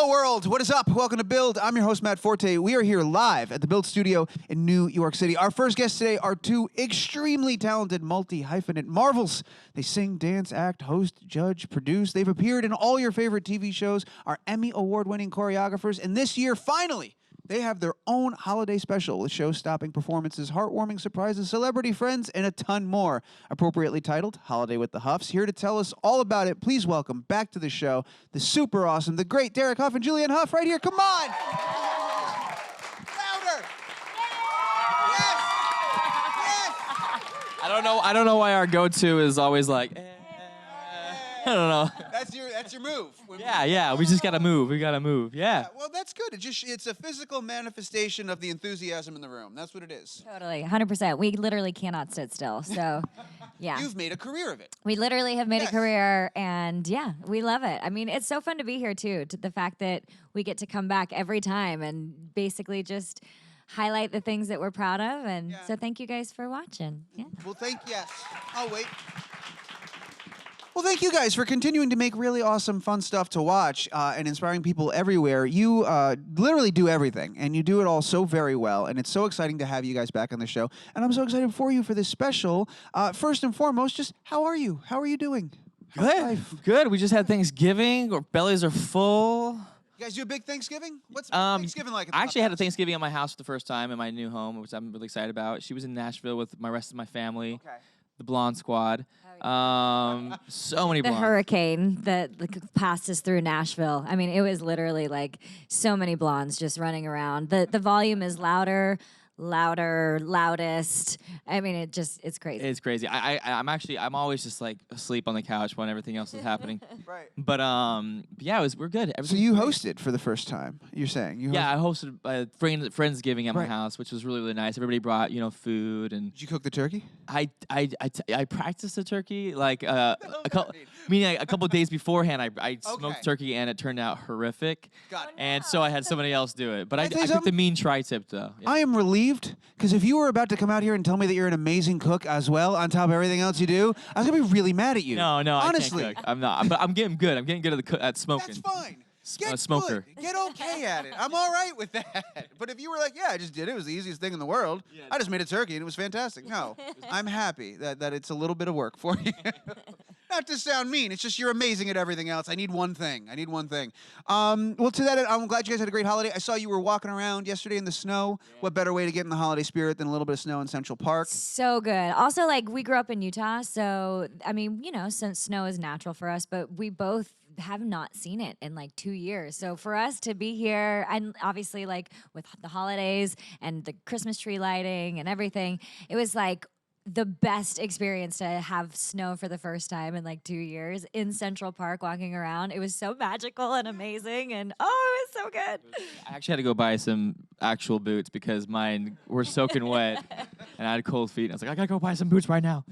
Hello, world. What is up? Welcome to Build. I'm your host, Matt Forte. We are here live at the Build Studio in New York City. Our first guests today are two extremely talented multi-hyphenate marvels. They sing, dance, act, host, judge, produce. They've appeared in all your favorite TV shows, are Emmy Award-winning choreographers, and this year, finally, they have their own holiday special with show-stopping performances, heartwarming surprises, celebrity friends, and a ton more. Appropriately titled Holiday with the Houghs. Here to tell us all about it, please welcome back to the show the super awesome, the great Derek Hough and Julianne Hough right here. Come on! Louder! Yes! Yes! I don't know why our go-to is always like, I don't know. That's your move. Yeah. We just gotta move. We gotta move. Yeah. Well, that's good. It's a physical manifestation of the enthusiasm in the room. That's what it is. Totally, 100%. We literally cannot sit still. So, yeah. You've made a career of it. We literally have made a career, and yeah, we love it. I mean, it's so fun to be here too. To the fact that we get to come back every time and basically just highlight the things that we're proud of. And so, thank you guys for watching. Yeah. Well, I'll wait. Well, thank you guys for continuing to make really awesome, fun stuff to watch and inspiring people everywhere. You literally do everything, and you do it all so very well, and it's so exciting to have you guys back on the show. And I'm so excited for you for this special. First and foremost, just how are you? How are you doing? Good. We just had Thanksgiving. Our bellies are full. You guys do a big Thanksgiving? What's Thanksgiving like? I actually had a Thanksgiving at my house for the first time in my new home, which I'm really excited about. She was in Nashville with my rest of my family. Okay. The Blonde Squad. So many blondes. The hurricane that passed us through Nashville. I mean, it was literally like so many blondes just running around. The volume is louder, loudest. I mean, it's crazy. It's crazy. I'm always just like asleep on the couch when everything else is happening. Right. But yeah, we're good. So you hosted for the first time, you're saying? I hosted a Friendsgiving at my house, which was really, really nice. Everybody brought, food. And did you cook the turkey? I practiced the turkey like a couple days beforehand. I smoked turkey and it turned out horrific. Got it. And so I had somebody else do it. But I cooked the mean tri-tip though. Yeah. I am relieved because if you were about to come out here and tell me that you're an amazing cook as well, on top of everything else you do, I was gonna be really mad at you. No, honestly, I can't cook. I'm not. But I'm getting good. I'm getting good at smoking. That's fine. Get smoker. Good. Get okay at it. I'm all right with that. But if you were like, yeah, I just did it. It was the easiest thing in the world. Yeah, I just made a turkey and it was fantastic. No, I'm happy that it's a little bit of work for you. Not to sound mean. It's just you're amazing at everything else. I need one thing. Well, to that end, I'm glad you guys had a great holiday. I saw you were walking around yesterday in the snow. Yeah. What better way to get in the holiday spirit than a little bit of snow in Central Park? So good. Also, we grew up in Utah, so, I mean, since snow is natural for us, but we both have not seen it in 2 years. So for us to be here, and obviously with the holidays and the Christmas tree lighting and everything, it was the best experience to have snow for the first time in 2 years in Central Park walking around. It was so magical and amazing, and it was so good. I actually had to go buy some actual boots because mine were soaking wet and I had cold feet. And I was like, I gotta go buy some boots right now.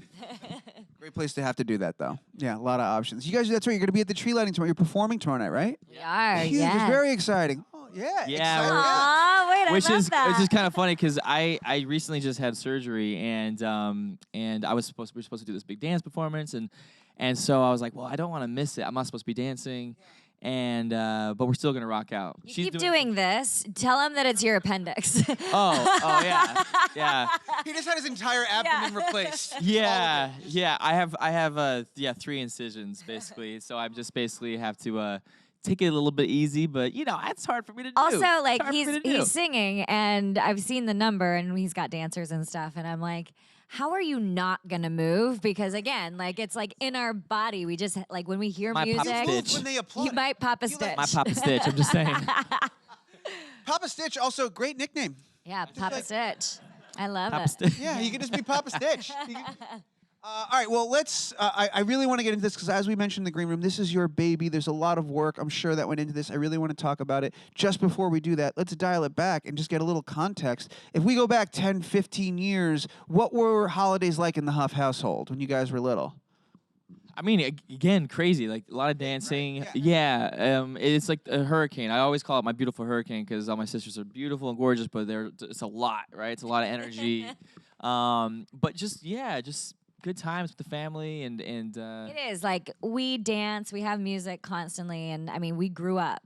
Great place to have to do that, though. Yeah, a lot of options. You guys, that's right. You're going to be at the tree lighting tomorrow. You're performing tomorrow night, right? We are, Huge. yeah. It's very exciing. Oh, yeah. Yeah. Aw, wait, which I love is that. Which is kind of funny because I recently just had surgery and we were supposed to do this big dance performance and so I was like, well, I don't want to miss it. I'm not supposed to be dancing. And but we're still gonna rock out. She's keep doing this. Tell him that it's your appendix. Oh yeah. He just had his entire abdomen replaced. Yeah. I have 3 incisions basically. So I just basically have to take it a little bit easy, but it's hard for me to do. Also, he's singing, and I've seen the number, and he's got dancers and stuff, and I'm like, how are you not gonna move? Because again, it's in our body. We just when we hear music, when they applaud, you might pop a stitch. My Papa Stitch. I'm just saying. Papa Stitch, also great nickname. Yeah, Papa Stitch. I love Papa it. Stitch. Yeah, you can just be Papa Stitch. All right, well, let's, I really want to get into this because as we mentioned in the green room, this is your baby. There's a lot of work, I'm sure, that went into this. I really want to talk about it. Just before we do that, let's dial it back and just get a little context. If we go back 10, 15 years, what were holidays like in the Hough household when you guys were little? I mean, again, crazy. A lot of dancing. Right. Yeah. It's like a hurricane. I always call it my beautiful hurricane because all my sisters are beautiful and gorgeous, but it's a lot, right? It's a lot of energy. But just good times with the family and it is we dance, we have music constantly, and I mean we grew up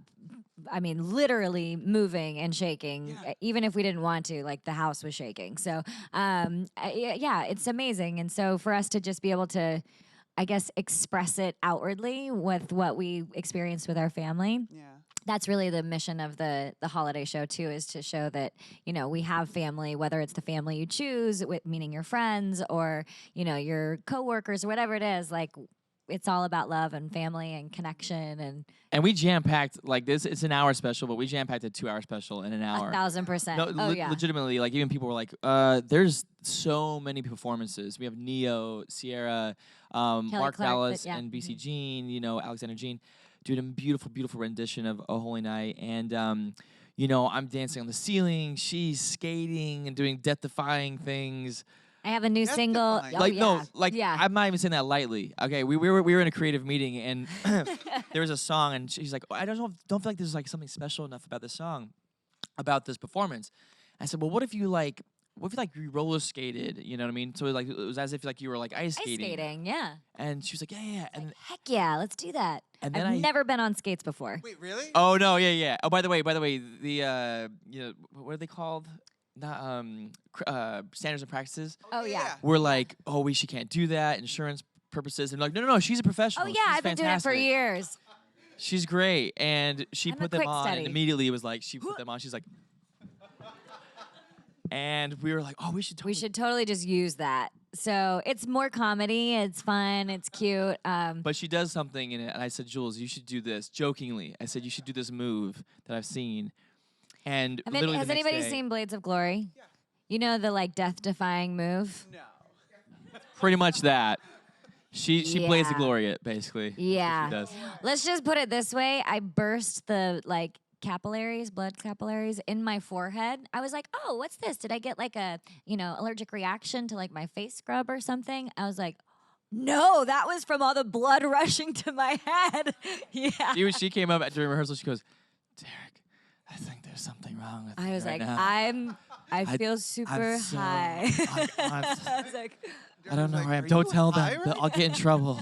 I mean, literally moving and shaking. Even if we didn't want to, like the house was shaking. So, yeah, it's amazing. And so for us to just be able to, I guess, express it outwardly with what we experienced with our family. Yeah. That's really the mission of the holiday show too, is to show that, you know, we have family, whether it's the family you choose, meaning your friends or, you know, your coworkers or whatever it is. Like, it's all about love and family and connection And we jam packed like this. It's an hour special, but we jam packed a 2-hour special in an hour. 1,000%. No, yeah. legitimately, like even people were like, "There's so many performances. We have Neo, Sierra, Mark Clark, Ballas, yeah. NBC Jean, you know, Alexander Jean, doing a beautiful, beautiful rendition of "Oh Holy Night." And you know, I'm dancing on the ceiling. She's skating and doing death-defying things. I have a new That's single. definitely- Oh, Like yeah. no, like yeah. I'm not even saying that lightly. Okay, we were in a creative meeting and there was a song and she's like, I don't feel like there's like something special enough about this song, about this performance. I said, well, what if you roller skated? You know what I mean? So like it was as if like you were like ice Ice skating, yeah. And she was like, yeah. And Heck yeah, let's do that. And then I've never been on skates before. Wait, really? oh no, yeah. Oh, by the way, the you know, what are they called? Not standards and practices. Oh yeah. We're like, oh, she can't do that, insurance purposes. And like, no, she's a professional. Oh yeah, She's I've been doing it for fantastic. years. She's great, and she I'm a put them quick on, study. and immediately it was like she put them on. She's like, and we were like, oh, we should. We should totally just use that. So it's more comedy. It's fun. It's cute. But she does something in it, and I said, Jules, you should do this. Jokingly, I said you should do this move that I've seen. And literally has the next anybody day, seen Blades of Glory? Yeah. You know the like death-defying move? No. pretty much that. She plays the Yeah. glory basically. Yeah. She does. Let's just put it this way. I burst the like blood capillaries in my forehead. I was like, oh, what's this? Did I get like a, allergic reaction to like my face scrub or something? I was like, no, that was from all the blood rushing to my head. Yeah. She came up during rehearsal. She goes, Derek, I think there's something wrong with I you was right like, now. I feel super so- high. I'm- I was like, I don't know Like, where I am. are Don't you tell high them. right I'll get in trouble.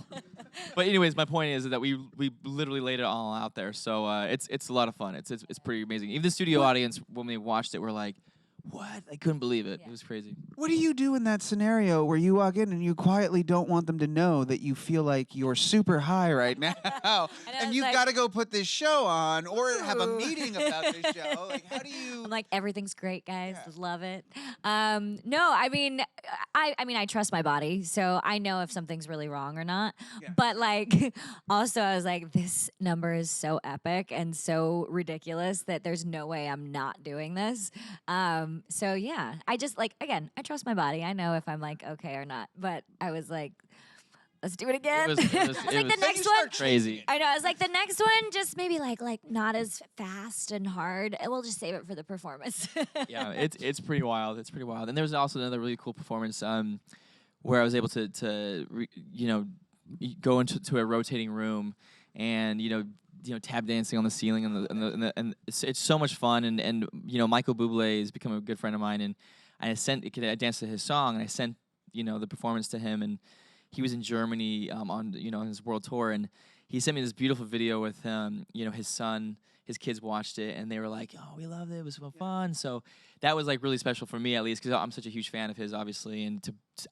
But anyways, my point is that we literally laid it all out there. So it's a lot of fun. It's pretty amazing. Even the studio audience, when they watched it, were like, what? I couldn't believe it. Yeah. It was crazy. What do you do in that scenario where you walk in and you quietly don't want them to know that you feel like you're super high right now, and it's you've like- got to go put this show on or have a Ooh. meeting about this show? Like, how do you? I'm like, everything's great, guys. Yeah. Love it. No, I mean, I trust my body, so I know if something's really wrong or not. Yeah. But like, also, I was like, this number is so epic and so ridiculous that there's no way I'm not doing this. So yeah, I just like, again, I trust my body. I know if I'm like okay or not. But I was like, let's do it again. It was I was like, Then the you next start one. Crazy. I know. I was like, the next one, just maybe like not as fast and hard. And we'll just save it for the performance. Yeah, it's pretty wild. It's pretty wild. And there was also another really cool performance where I was able to go into a rotating room and tap dancing on the ceiling and it's so much fun and Michael Bublé has become a good friend of mine and I danced to his song and I sent the performance to him and he was in Germany on his world tour and he sent me this beautiful video with his son. His kids watched it and they were like, "Oh, we loved it. It was so fun." So that was like really special for me at least because I'm such a huge fan of his, obviously, and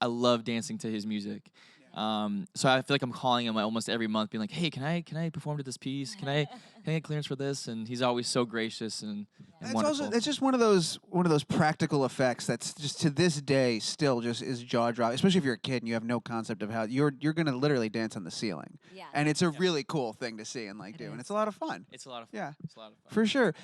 I love dancing to his music. So I feel like I'm calling him almost every month, being like, "Hey, can I perform to this piece? Can I get clearance for this?" And he's always so gracious and wonderful. It's just one of those practical effects that's just to this day still just is jaw dropping. Especially if you're a kid and you have no concept of how you're gonna literally dance on the ceiling. Yeah. And it's a really cool thing to see and like It do, and is. it's a lot of fun. It's a lot of fun. Yeah. It's a lot of fun. For sure.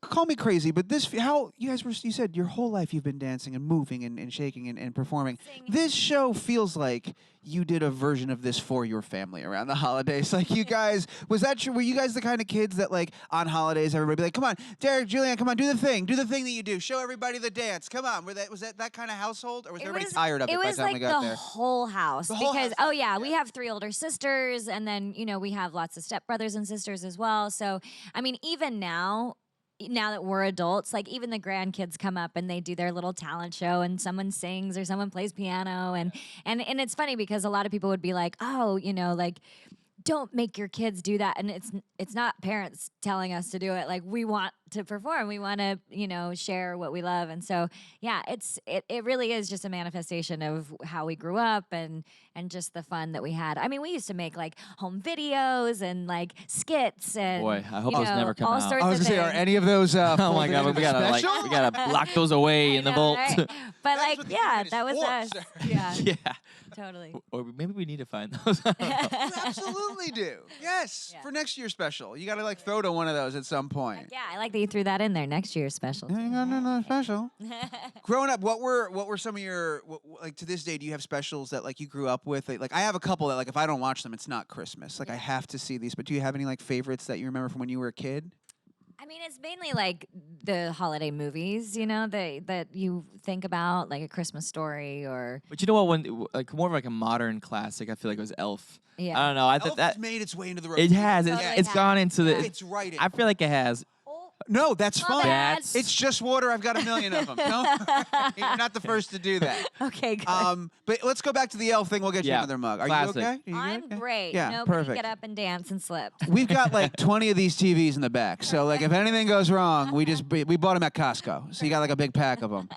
Call me crazy, but how you guys you said your whole life you've been dancing and moving and shaking and performing. Singing. This show feels like you did a version of this for your family around the holidays. Like you guys, was that true? Were you guys the kind of kids that like on holidays everybody be like, come on, Derek, Julianne, come on, do the thing that you do. Show everybody the dance. Come on. Was that kind of household or was everybody tired of it by the was time like we got the there? whole house The whole because house, we have 3 older sisters and then we have lots of stepbrothers and sisters as well. So I mean, even now that we're adults, like even the grandkids come up and they do their little talent show and someone sings or someone plays piano and it's funny because a lot of people would be like, oh, like don't make your kids do that. And it's not parents telling us to do it. Like, we want to perform. We want to, share what we love. And so, yeah, it really is just a manifestation of how we grew up and just the fun that we had. I mean, we used to make like home videos and like skits and Boy, I hope those never come all out. sorts I was of gonna say, things. are any of those? Oh my God, we gotta lock those away I in the know, vault. right? But That's like, what the yeah, internet is that was for, us. sir. Yeah, Yeah. totally. Or maybe we need to find those. I don't know. You absolutely do. Yes, Yeah. for next year's special, you got to like throw to one of those at some point. Yeah, I like that you threw that in there. Next year's special. Yeah, you got another special. Growing up, what were some of your like to this day? Do you have specials that like you grew up with? Like I have a couple that like if I don't watch them, it's not Christmas. Like I have to see these. But do you have any like favorites that you remember from when you were a kid? I mean, it's mainly like the holiday movies, that you think about, like A Christmas Story or. But you know what? When like more of like a modern classic, I feel like it was Elf. Yeah. I don't know. I Elf thought that has made its way into the road. it has. Totally It's has. gone into the. It's right in. I feel like it has. No, that's My fine. bad. That's It's just water. I've got a million of them. No, you're not the first to do that. Okay, good. But let's go back to the Elf thing. We'll get you Yeah, another mug. Are classic. you okay? Are you I'm good? Okay. great. Yeah, Nobody perfect. get up and dance and slip. We've got like 20 of these TVs in the back. So like if anything goes wrong, we bought them at Costco. So you got like a big pack of them.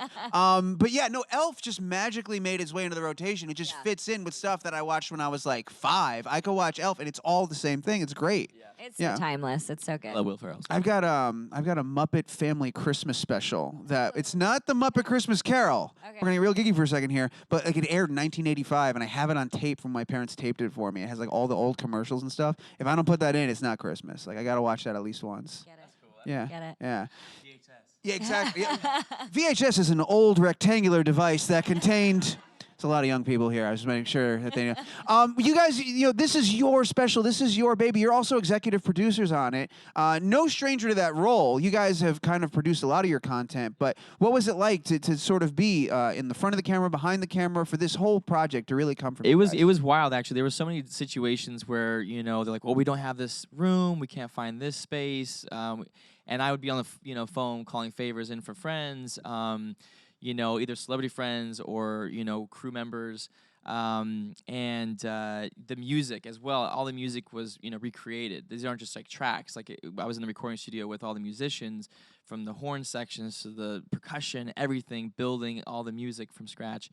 But yeah, no, Elf just magically made its way into the rotation. It just fits in with stuff that I watched when I was like 5. I could watch Elf and it's all the same thing. It's great. It's Yeah. so timeless. It's so good. I love Will Ferrell. I've got a Muppet Family Christmas special that it's not the Muppet Christmas Carol. Okay. We're getting real geeky for a second here, but like it aired in 1985, and I have it on tape from my parents taped it for me. It has like all the old commercials and stuff. If I don't put that in, it's not Christmas. Like I gotta watch that at least once. Get it. Yeah, Get it. yeah. Yeah, exactly. Yeah. VHS is an old rectangular device that contained. It's a lot of young people here. I was just making sure that they know. You guys, this is your special. This is your baby. You're also executive producers on it. No stranger to that role. You guys have kind of produced a lot of your content, but what was it like to sort of be in the front of the camera, behind the camera for this whole project to really come from? It you was guys? it was wild actually. There were so many situations where they're like, well, we don't have this room, we can't find this space, and I would be on the phone calling favors in for friends. Either celebrity friends or, crew members, and the music as well. All the music was, recreated. These aren't just like tracks. Like I was in the recording studio with all the musicians, from the horn sections to the percussion, everything, building all the music from scratch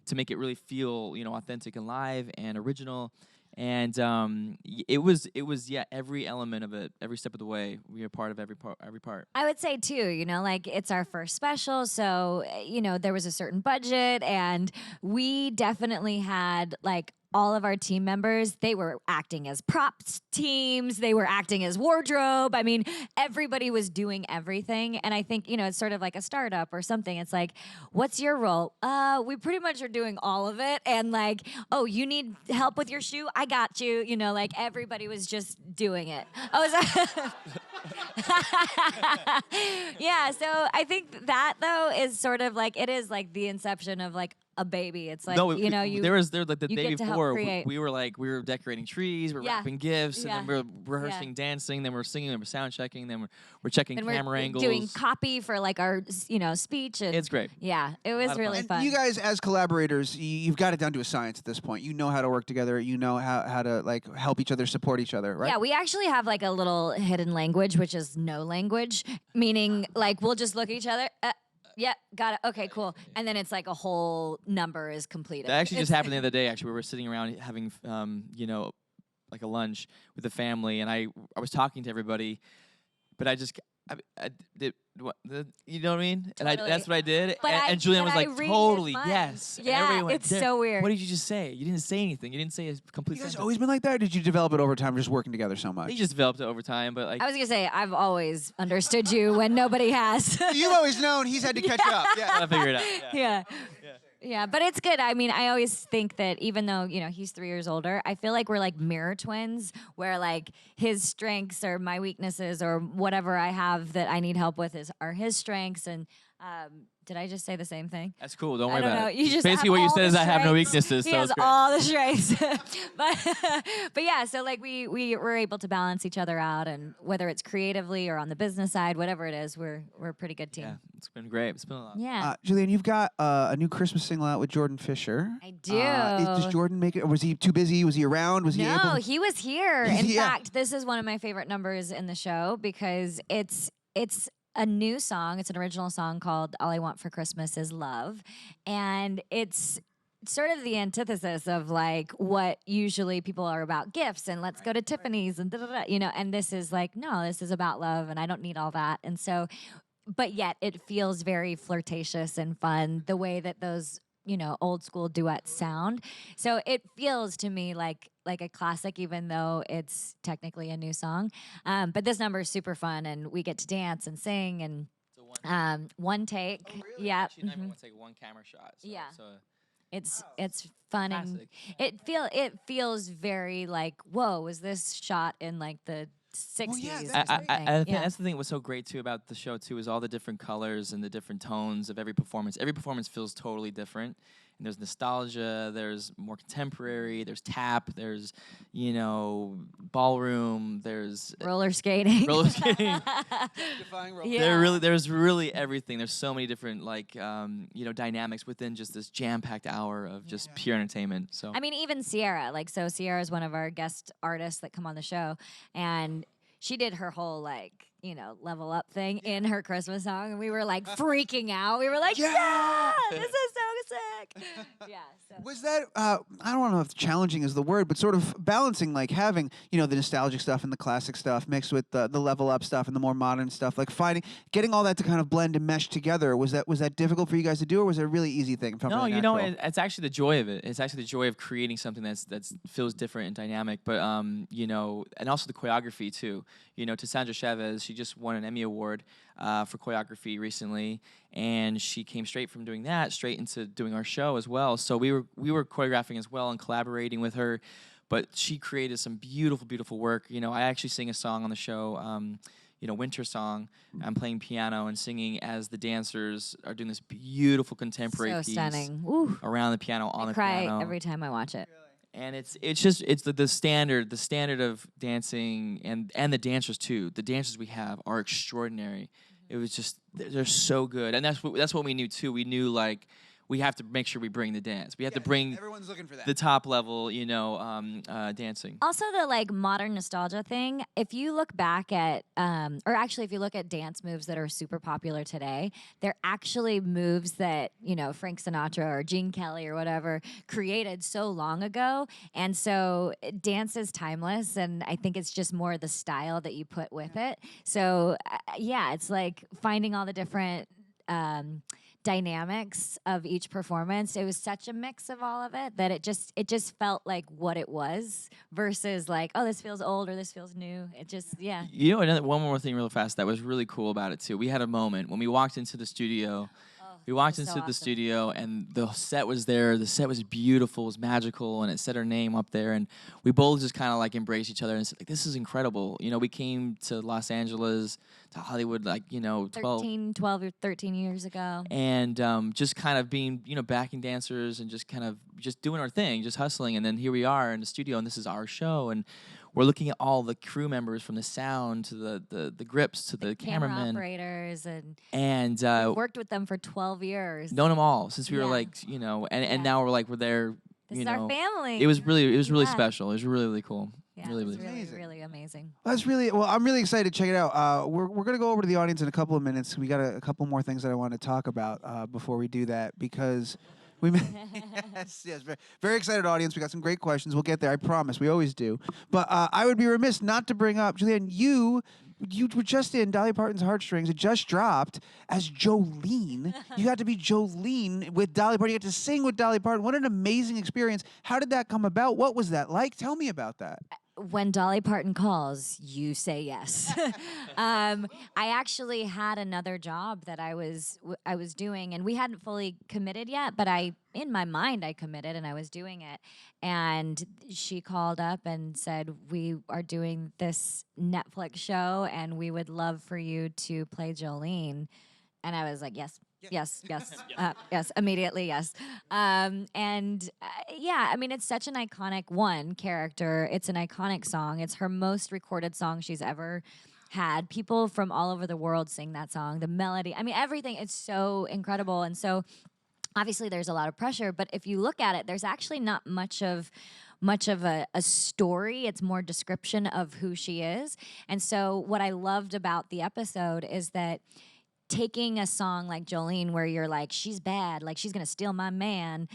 to make it really feel, authentic and live and original. And it was every element of it, every step of the way. We are part of every part. I would say too, like it's our first special, so there was a certain budget, and we definitely had like all of our team members. They were acting as props teams. They were acting as wardrobe. I mean, everybody was doing everything, and I think it's sort of like a startup or something. It's like, what's your role? We pretty much are doing all of it, and like, oh, you need help with your shoe? I got you. Like everybody was just doing it. Yeah, so I think that though is sort of like, it is like the inception of like a baby. It's like, there was like the you day get to help before create. we were decorating trees, we were Yeah. wrapping gifts, and then Yeah. we were rehearsing dancing, then we're singing, then we're sound checking, then we're checking and camera we're angles. doing copy for like our speech, and It's great. yeah, it was lot of really fun. fun. You guys, as collaborators, you've got it down to a science at this point. You know how to work together. You know how to like help each other, support each other, right? Yeah, we actually have like a little hidden language, which is no language, meaning like we'll just look at each other. Yep, got it. Okay, cool. And then it's like a whole number is completed. That actually just happened the other day. Actually, we were sitting around having like a lunch with the family, and I was talking to everybody, but I did you know what I mean? And Totally. that's what I did. But and Julianne was I like, read his totally, mind. yes. And Yeah, everybody went, it's so weird. What did you just say? You didn't say anything. You didn't say a complete You guys sentence. always been like that, or did you develop it over time, just working together so much? They just developed it over time, but like I was gonna say I've always understood you when nobody has. You've always known he's had to catch up. Yeah. I figured it out. Yeah. Yeah, but it's good. I mean, I always think that even though, he's 3 years older, I feel like we're like mirror twins, where like his strengths are my weaknesses, or whatever I have that I need help with are his strengths. And Did I just say the same thing? That's cool. Don't I worry don't about know. it. You just Basically, have what you all said the is I have no strengths. weaknesses. He so has it's great. all the strengths. but yeah, so like we were able to balance each other out, and whether it's creatively or on the business side, whatever it is, we're a pretty good team. Yeah, it's been great. It's been a lot. Yeah. Julianne, you've got a new Christmas single out with Jordan Fisher. I do. Does Jordan make it? Or was he too busy? Was he around? Was he able? No, he was here. He's In here. fact, this is one of my favorite numbers in the show because it's a new song. It's an original song called All I Want for Christmas Is Love. And it's sort of the antithesis of like what usually people are about gifts and let's go to Tiffany's and and this is like, no, this is about love and I don't need all that. And so, but yet it feels very flirtatious and fun the way that those old school duets sound. So it feels to me like a classic, even though it's technically a new song. But this number is super fun, and we get to dance and sing and one take. Oh, really? Yeah. Actually, not everyone take one camera shot. So, Yeah. So It's fun classic. and it feels very like, whoa, was this shot in like the 60s? yeah, or that's something? I think Yeah. that's the thing what's so great too about the show too is all the different colors and the different tones of every performance. Every performance feels totally different. And there's nostalgia, there's more contemporary, there's tap, there's ballroom, there's Roller skating. roller skating. Defying roller. Yeah. There's really everything. There's so many different dynamics within just this jam-packed hour of just pure entertainment. So I mean, even Sierra. So Sierra is one of our guest artists that come on the show, and she did her whole level up thing in her Christmas song, and we were like freaking out. We were like, yeah, this is so sick. Yeah. So. Was that I don't know if challenging is the word, but sort of balancing having the nostalgic stuff and the classic stuff mixed with the level up stuff and the more modern stuff, getting all that to kind of blend and mesh together. Was that difficult for you guys to do, or was it a really easy thing? No, it's actually the joy of it. It's actually the joy of creating something that's feels different and dynamic. But and also the choreography too. To Sandra Chavez, she just won an Emmy Award for choreography recently, and she came straight from doing that straight into doing our show as well. So we were choreographing as well and collaborating with her, but she created some beautiful, beautiful work. I actually sing a song on the show, Winter Song. I'm playing piano and singing as the dancers are doing this beautiful contemporary So piece stunning. Ooh. around the piano on I the cry piano. every time I watch it. And it's the standard of dancing and the dancers too. The dancers we have are extraordinary. It was just they're so good, and that's what we knew too. We knew we have to make sure we bring the dance. We have to bring everyone's looking for that. the top level, dancing. Also, the modern nostalgia thing. If you look back at, or actually, if you look at dance moves that are super popular today, they're actually moves that Frank Sinatra or Gene Kelly or whatever created so long ago. And so, dance is timeless, and I think it's just more the style that you put with it. So, it's like finding all the different. Dynamics of each performance. It was such a mix of all of it that it just felt like what it was versus this feels old or this feels new. It just One more thing real fast that was really cool about it too. We had a moment when we walked into the studio. We walked into the studio and the set was there. The set was beautiful, it was magical, and it said our name up there. And we both just kind of embraced each other and said, this is incredible. We came to Los Angeles, to Hollywood, 12 or 13 years ago. And just kind of being, backing dancers and just kind of just doing our thing, just hustling. And then here we are in the studio, and this is our show. And we're looking at all the crew members, from the sound to the grips to the camera cameramen, operators, and worked with them for 12 years. known them all since we were and now we're there. This is our family. It was really Yeah. special. It was really cool. Yeah, really, it was really. really, Amazing. really amazing. That's really well. I'm really excited to check it out. We're gonna go over to the audience in a couple of minutes. We got a couple more things that I want to talk about before we do that because we yes, very, very excited audience. We got some great questions. We'll get there. I promise. We always do. But I would be remiss not to bring up Julianne. You were just in Dolly Parton's Heartstrings. It just dropped as Jolene. You got to be Jolene with Dolly Parton. You got to sing with Dolly Parton. What an amazing experience. How did that come about? What was that like? Tell me about that. When Dolly Parton calls, you say yes. I actually had another job that I was doing, and we hadn't fully committed yet, but in my mind, I committed and I was doing it. And she called up and said, we are doing this Netflix show, and we would love for you to play Jolene. And I was like, yes. Yes, yes, immediately, yes. Yeah, I mean, it's such an iconic character. It's an iconic song. It's her most recorded song she's ever had. People from all over the world sing that song. The melody, I mean, everything. It's so incredible. And so, obviously, there's a lot of pressure. But if you look at it, there's actually not much of a story. It's more description of who she is. And so, what I loved about the episode is that taking a song like Jolene, where you're like, she's bad, like she's gonna steal my man,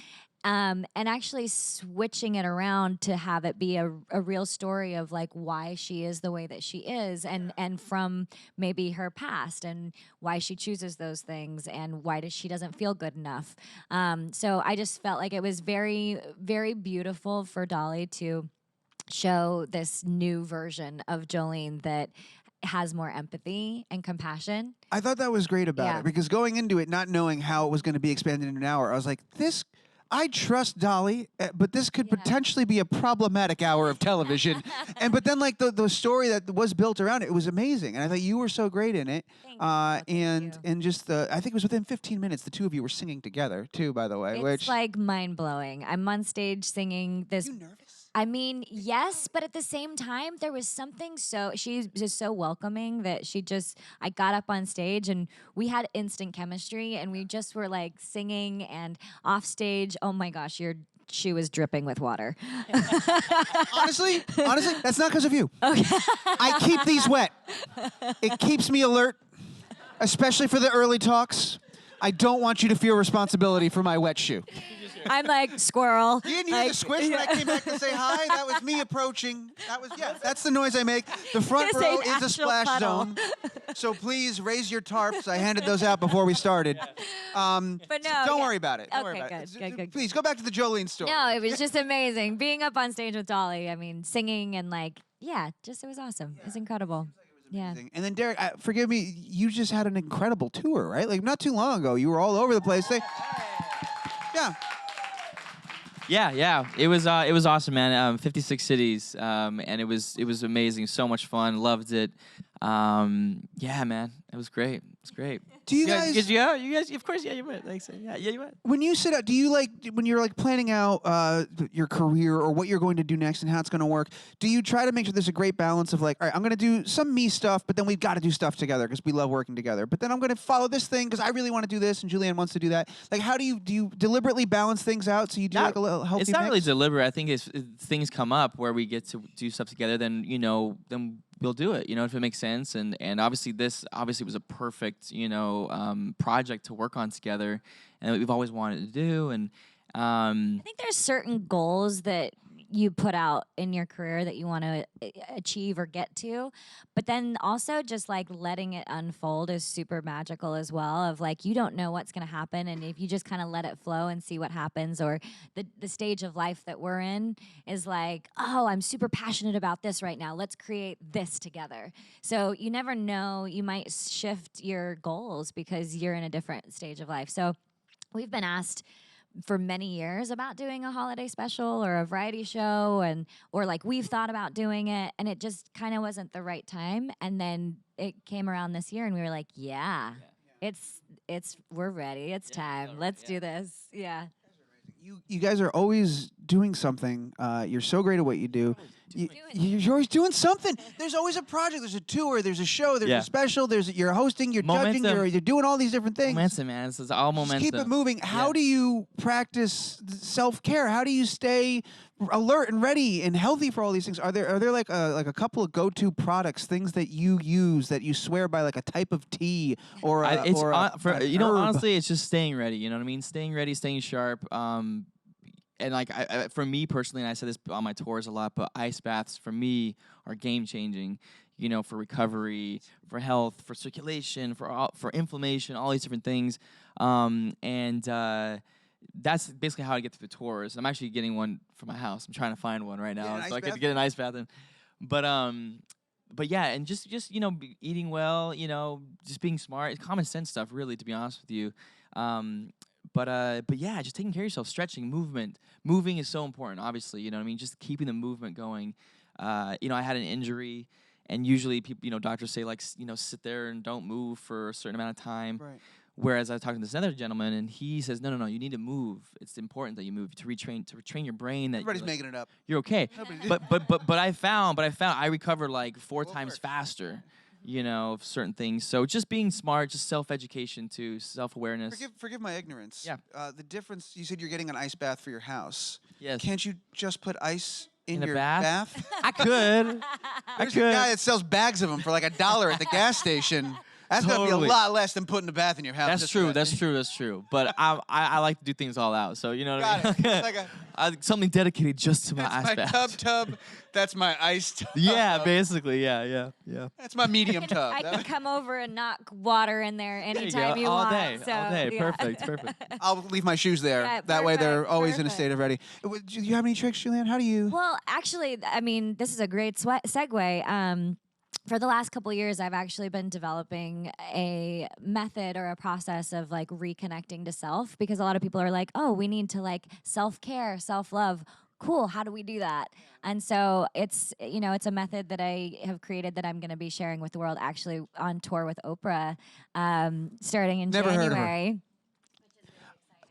and actually switching it around to have it be a real story of like why she is the way that she is, and from maybe her past and why she chooses those things and why she doesn't feel good enough. So I just felt like it was very, very beautiful for Dolly to show this new version of Jolene that has more empathy and compassion. I thought that was great about it, because going into it, not knowing how it was going to be expanded in an hour, I was like, I trust Dolly, but this could potentially be a problematic hour of television. But then like the story that was built around it was amazing. And I thought you were so great in it. Thank you. And just I think it was within 15 minutes, the two of you were singing together too, by the way. It's like mind-blowing. I'm on stage singing this. Are you nervous? I mean, yes, but at the same time, there was something she's just so welcoming that I got up on stage and we had instant chemistry and we just were like singing, and off stage, oh my gosh, she was dripping with water. honestly, that's not because of you. Okay. I keep these wet. It keeps me alert, especially for the early talks. I don't want you to feel responsibility for my wet shoe. I'm like, squirrel. You didn't hear the squish when I came back to say hi? That was me approaching. That's the noise I make. The front row is a splash zone. So please raise your tarps. I handed those out before we started. But no, don't worry about it. Don't okay, worry about it. Good. Please go back to the Jolene story. No, it was just amazing. Being up on stage with Dolly, I mean, singing and like, it was awesome. It was incredible. Yeah. And then Derek, forgive me, you just had an incredible tour, right? Like not too long ago, you were all over the place. Yeah. It was awesome, man. 56 cities, and it was amazing. So much fun. Loved it. Yeah, man. It was great. It's great. Do you guys? You guys, of course, you went. Thanks. Yeah, you went. When you sit out, do you like when you're like planning out your career or what you're going to do next and how it's going to work? Do you try to make sure there's a great balance of like, all right, I'm going to do some me stuff, but then we've got to do stuff together because we love working together. But then I'm going to follow this thing because I really want to do this and Julianne wants to do that. Like, how do you deliberately balance things out so you do like a little healthy? It's not mix? really deliberate. I think if things come up where we get to do stuff together, then we'll do it, if it makes sense. And obviously this was a perfect, project to work on together, and we've always wanted to do. And I think there's certain goals that you put out in your career that you want to achieve or get to, but then also just like letting it unfold is super magical as well. Of like, you don't know what's going to happen, and if you just kind of let it flow and see what happens, or the stage of life that we're in is like, oh, I'm super passionate about this right now, let's create this together. So you never know, you might shift your goals because you're in a different stage of life. So we've been asked for many years about doing a holiday special or a variety show, or like we've thought about doing it, and it just kind of wasn't the right time. And then it came around this year and we were like, we're ready. It's time. Let's do this. Yeah. You guys are always doing something. You're so great at what you do. You're always doing something. There's always a project. There's a tour. There's a show. There's a special. You're hosting. You're judging. You're doing all these different things. Momentum, man. This is all momentum. Just keep it moving. How do you practice self-care? How do you stay alert and ready and healthy for all these things? Are there like a couple of go-to products, things that you use that you swear by, like a type of tea or honestly, it's just staying ready. You know what I mean? Staying ready, staying sharp. And like for me personally, and I said this on my tours a lot, but ice baths for me are game changing. For recovery, for health, for circulation, for inflammation, all these different things. That's basically how I get through the tours. I'm actually getting one for my house. I'm trying to find one right now, so I could get an ice bath in. But yeah, and just eating well, just being smart, it's common sense stuff, really, to be honest with you. But yeah, just taking care of yourself, stretching, moving is so important. Obviously, you know what I mean. Just keeping the movement going. I had an injury, and usually people, doctors say like, sit there and don't move for a certain amount of time. Right. Whereas I was talking to this other gentleman, and he says, no, you need to move. It's important that you move to retrain your brain. That Everybody's making it up. you're okay. But I found I recovered like 4 times faster, of certain things. So just being smart, just self-education too, self-awareness. Forgive my ignorance. Yeah. The difference, you said you're getting an ice bath for your house. Yes. Can't you just put ice in a your bath? I could. There's a guy that sells bags of them for like $1 at the gas station. That's gonna be a lot less than putting a bath in your house. That's true. That's true. But I like to do things all out. So you know what I mean? Something dedicated just to my ice bath. That's my tub. That's my ice tub. Yeah, basically. Yeah. That's my medium tub. I can come over and knock water in there anytime you all want. Day. So, all day. yeah. Perfect. I'll leave my shoes there. Yeah, that way they're always in a perfect. state of ready. Do you have any tricks, Julianne? How do you? Well, actually, I mean, this is a great segue. For the last couple of years, I've actually been developing a method or a process of like reconnecting to self, because a lot of people are like, oh, we need to like self-care, self-love. Cool, how do we do that? And so it's a method that I have created that I'm going to be sharing with the world, actually on tour with Oprah, starting in Never heard of her. January.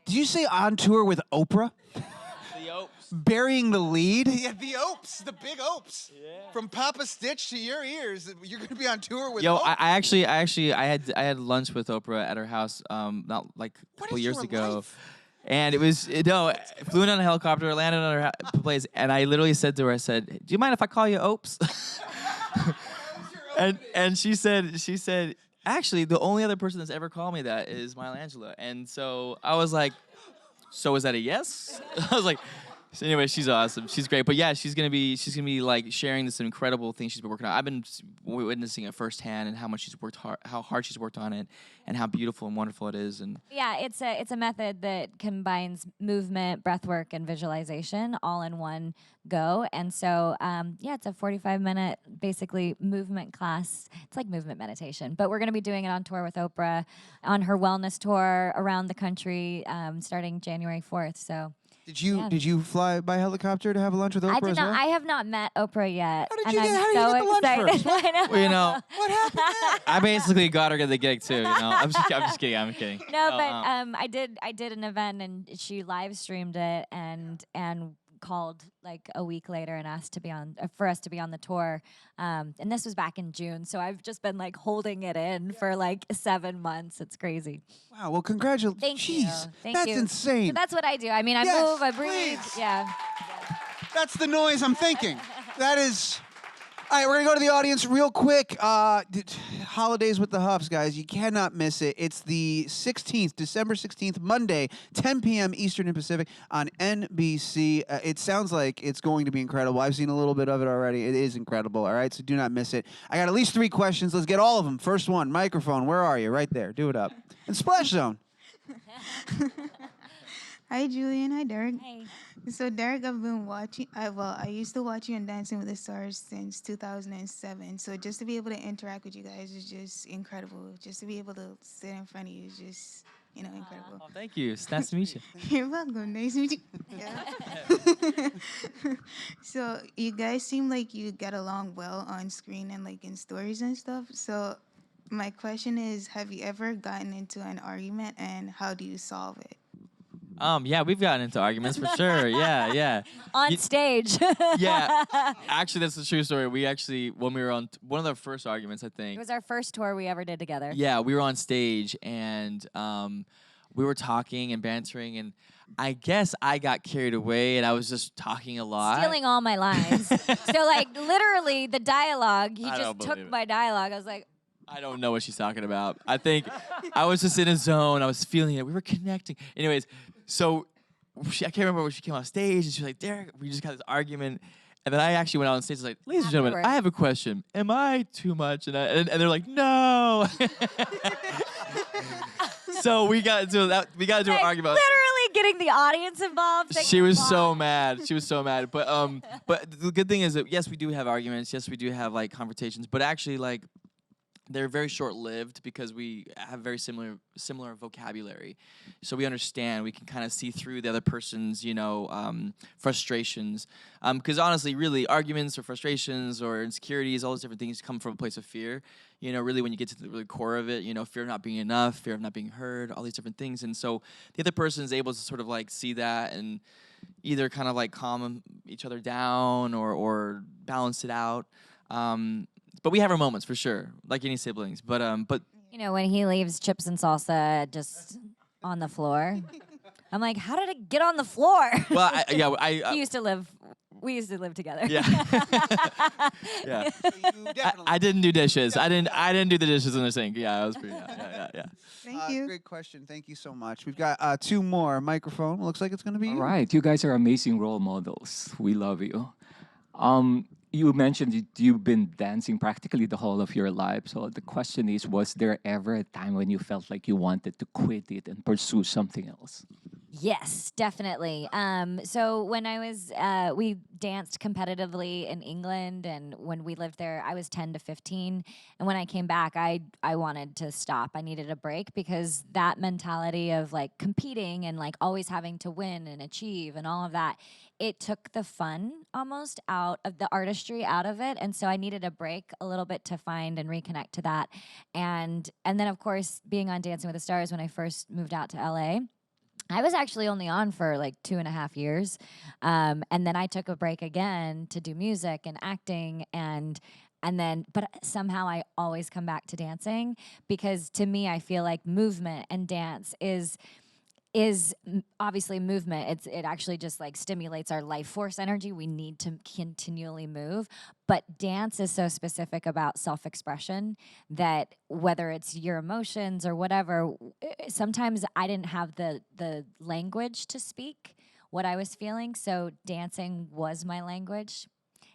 Did you say on tour with Oprah? The Oaks. Burying the lead? Yeah, the Opes, the big Opes. Yeah. From Papa Stitch to your ears, you're gonna be on tour with. Yo, Oprah? I had lunch with Oprah at her house not like a couple years ago. Life? And it was, flew in on a helicopter, landed on her place, and I literally said to her, I said, do you mind if I call you Opes? and she said, actually, the only other person that's ever called me that is Maya Angelou. And so I was like, so is that a yes? I was like, so anyway, she's awesome. She's great. But yeah, she's gonna be like sharing this incredible thing she's been working on. I've been witnessing it firsthand, and how much she's worked hard, how hard she's worked on it, and how beautiful and wonderful it is. And yeah, it's a method that combines movement, breath work, and visualization all in one go. And so it's a 45-minute basically movement class. It's like movement meditation, but we're going to be doing it on tour with Oprah on her wellness tour around the country starting January 4th. So Did you fly by helicopter to have lunch with Oprah I did as not. well? I have not met Oprah yet. How did and you get- I'm how did you so get the lunch excited. first? I know. well, What happened there? I basically got her to the gig too. I'm just kidding. I'm kidding. No, but I did an event, and she live streamed it and called like a week later and asked to be on for us to be on the tour. And this was back in June, so I've just been like holding it in for like 7 months. It's crazy. Wow. Well, congratulations. Thank you. Thank That's you. insane. So that's what I do. I mean, I Yes, move, I breathe. please. Yeah. That's the noise I'm thinking. That is. All right, we're going to go to the audience real quick. Holidays with the Houghs, guys. You cannot miss it. It's the 16th, December 16th, Monday, 10 p.m. Eastern and Pacific on NBC. It sounds like it's going to be incredible. I've seen a little bit of it already. It is incredible, all right? So do not miss it. I got at least 3 questions. Let's get all of them. First one, microphone. Where are you? Right there. Do it up. And Splash Zone. Hi, Julian. Hi, Derek. Hey. So, Derek, I've been watching. I used to watch you on Dancing with the Stars since 2007. So, just to be able to interact with you guys is just incredible. Just to be able to sit in front of you is just, incredible. Oh, thank you. It's nice to meet you. You're welcome. Nice to meet you. Yeah. So, you guys seem like you get along well on screen and like in stories and stuff. So, my question is, have you ever gotten into an argument, and how do you solve it? Yeah, we've gotten into arguments for sure. Yeah. On stage. Yeah. Actually, that's a true story. We actually, when we were on one of the first arguments, I It think. was our first tour we ever did together. Yeah, we were on stage and we were talking and bantering, and I guess I got carried away and I was just talking a lot. Stealing all my lines. So, like, literally, the dialogue, he I don't just took believe it. my dialogue. I was like, I don't know what she's talking about. I think I was just in a zone. I was feeling it. We were connecting. Anyways, so I can't remember when she came on stage, and she was like, Derek, we just got this argument. And then I actually went out on stage and was like, ladies and gentlemen, Afterward. I have a question. Am I too much? And they're like, no. So we got into an like, argument. literally getting the audience involved. She was so mad. She was so mad. But the good thing is that yes, we do have arguments. Yes, we do have like confrontations. But actually, like they're very short-lived because we have very similar vocabulary, so we understand. We can kind of see through the other person's, frustrations. Because honestly, really, arguments or frustrations or insecurities, all those different things come from a place of fear. Really, when you get to the really core of it, fear of not being enough, fear of not being heard, all these different things. And so the other person is able to sort of like see that and either kind of like calm each other down or balance it out. But we have our moments for sure, like any siblings. But when he leaves chips and salsa just on the floor, I'm like, how did it get on the floor? well, We used to live together. Yeah. Yeah. So you definitely- I didn't do dishes. I didn't do the dishes in the sink. Yeah, I was pretty. Yeah. Thank you. Great question. Thank you so much. We've got 2 more. Microphone. Looks like it's going to be you. All right, you guys are amazing role models. We love you. You mentioned you've been dancing practically the whole of your life. So the question is, was there ever a time when you felt like you wanted to quit it and pursue something else? Yes, definitely. So when I was, we danced competitively in England, and when we lived there, I was 10 to 15. And when I came back, I wanted to stop. I needed a break because that mentality of like competing and like always having to win and achieve and all of that, it took the fun almost out of the artistry out of it. And so I needed a break a little bit to find and reconnect to that. And then of course, being on Dancing with the Stars when I first moved out to LA, I was actually only on for like 2.5 years. And then I took a break again to do music and acting but somehow I always come back to dancing because to me, I feel like movement and dance is obviously movement. It actually just like stimulates our life force energy. We need to continually move. But dance is so specific about self-expression that whether it's your emotions or whatever, sometimes I didn't have the language to speak what I was feeling. So dancing was my language.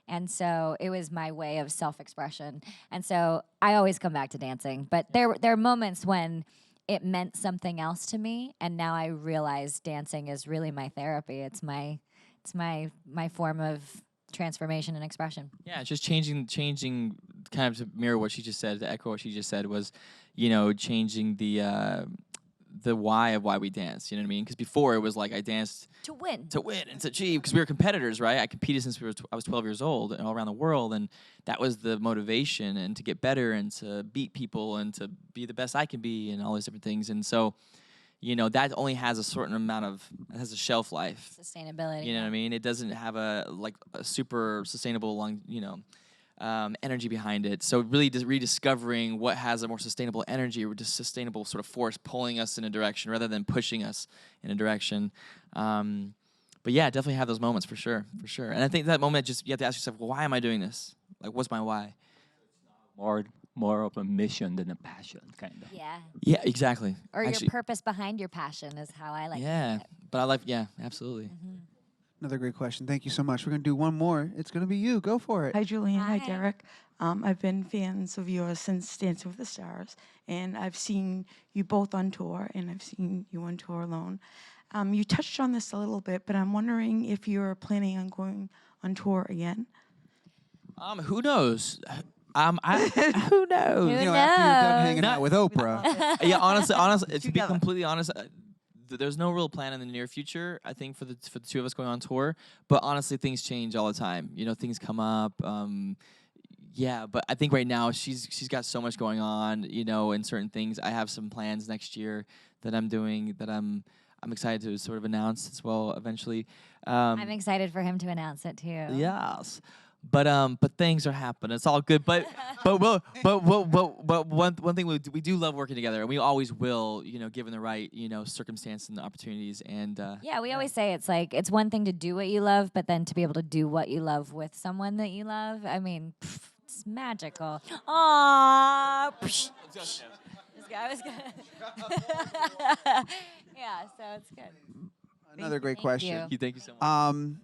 And so it was my way of self-expression. And so I always come back to dancing. But there are moments when it meant something else to me, and now I realize dancing is really my therapy. It's my form of transformation and expression. Yeah, it's just changing kind of to mirror what she just said, to echo what she just said was, changing the why of why we dance. You know what I mean? Because before it was like I danced To win and to achieve, because we were competitors, right? I competed since I was 12 years old and all around the world, and that was the motivation, and to get better and to beat people and to be the best I can be and all these different things. And so, that only has a certain amount it has a shelf life. sustainability. You know what I mean? It doesn't have a super sustainable energy behind it. So really just rediscovering what has a more sustainable energy or just sustainable sort of force pulling us in a direction rather than pushing us in a direction. But yeah, definitely have those moments for sure. And I think that moment you have to ask yourself, well, why am I doing this? Like, what's my why? More of a mission than a passion, kind of. Yeah. Yeah, exactly. Or Actually, your purpose behind your passion is how I like yeah, it. but I like, yeah, absolutely. Another great question. Thank you so much. We're going to do one more. It's going to be you. Go for it. Hi, Julianne. Hi, Hi. Derek. I've been fans of yours since Dancing with the Stars, and I've seen you both on tour, and I've seen you on tour alone. You touched on this a little bit, but I'm wondering if you're planning on going on tour again. Who knows? Who knows? Who After you're done hanging out with Oprah. Yeah, honestly, to be Together. completely honest, there's no real plan in the near future. I think for the two of us going on tour, but honestly, things change all the time. Things come up. Yeah, but I think right now she's got so much going on. In certain things. I have some plans next year that I'm doing that I'm excited to sort of announce as well eventually. I'm excited for him to announce it too. Yes. But things are happening. It's all good. But one thing we do love working together, and we always will. Given the right circumstance and the opportunities. And Yeah, we always say it's one thing to do what you love, but then to be able to do what you love with someone that you love. I mean, it's magical. Aww. This guy was good. Yeah, so it's good. Another great Thank question. you. thank you so much.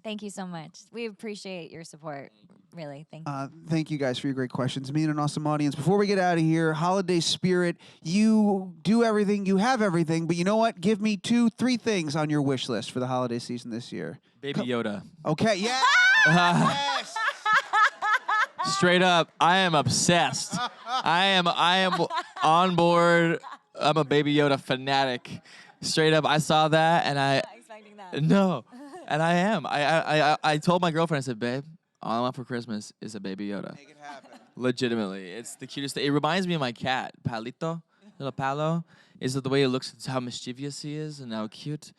Thank you so much. We appreciate your support. Really, thank you. Thank you guys for your great questions. Me and an awesome audience. Before we get out of here, holiday spirit, you do everything, you have everything, but you know what? Give me 2-3 things on your wish list for the holiday season this year. Baby Yoda. Okay, yeah. Yes. Straight up, I am obsessed. I am on board. I'm a Baby Yoda fanatic. Straight up, I saw that and I Not expecting that. no, and I am. I told my girlfriend, I said, babe, all I want for Christmas is a Baby Yoda. Make it happen. Legitimately, it's the cutest thing. It reminds me of my cat, Palito, little Palo. Is the way he looks, it's how mischievous he is and how cute.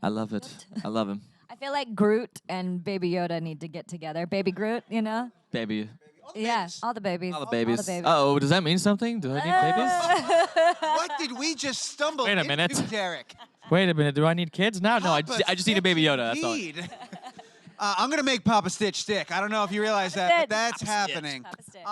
I love it. I love him. I feel like Groot and Baby Yoda need to get together. Baby Groot, you know? Baby. Yeah, all the babies. All the babies. All the babies. Uh-oh, does that mean something? Do I need babies? What did we just stumble Wait a into, minute. Derek? Wait a minute, do I need kids? No, I just need a Baby Yoda. That's all. Indeed. I'm gonna make Papa Stitch stick. I don't know if you realize that, but Stitch. that's Papa Stitch. happening. Papa Stitch.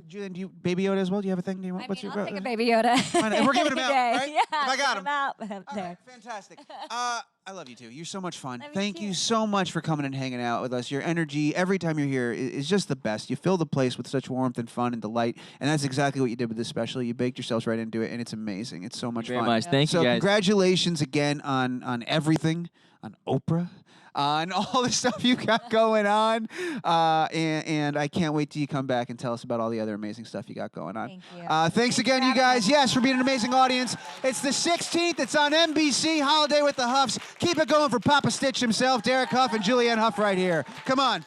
Julian, do you Baby Yoda as well? Do you have a thing? Do you want? I What's mean, your? I'll take a Baby Yoda. Fine, and we're giving him out, Day. right? Yeah, If I got give him. out. All There. right, fantastic. I love you too. You're so much fun. Love you Thank too. you so much for coming and hanging out with us. Your energy every time you're here is just the best. You fill the place with such warmth and fun and delight, and that's exactly what you did with this special. You baked yourselves right into it, and it's amazing. It's so much Very fun. much. Thank So you guys. congratulations again on everything, on Oprah, on all the stuff you got going on, and I can't wait till you come back and tell us about all the other amazing stuff you got going on. Thank you. Thanks again, for you having guys. us. Yes, for being an amazing audience. It's the 16th. It's on NBC. Holiday with the Houghs. Keep it going for Papa Stitch himself, Derek Hough and Julianne Hough right here. Come on.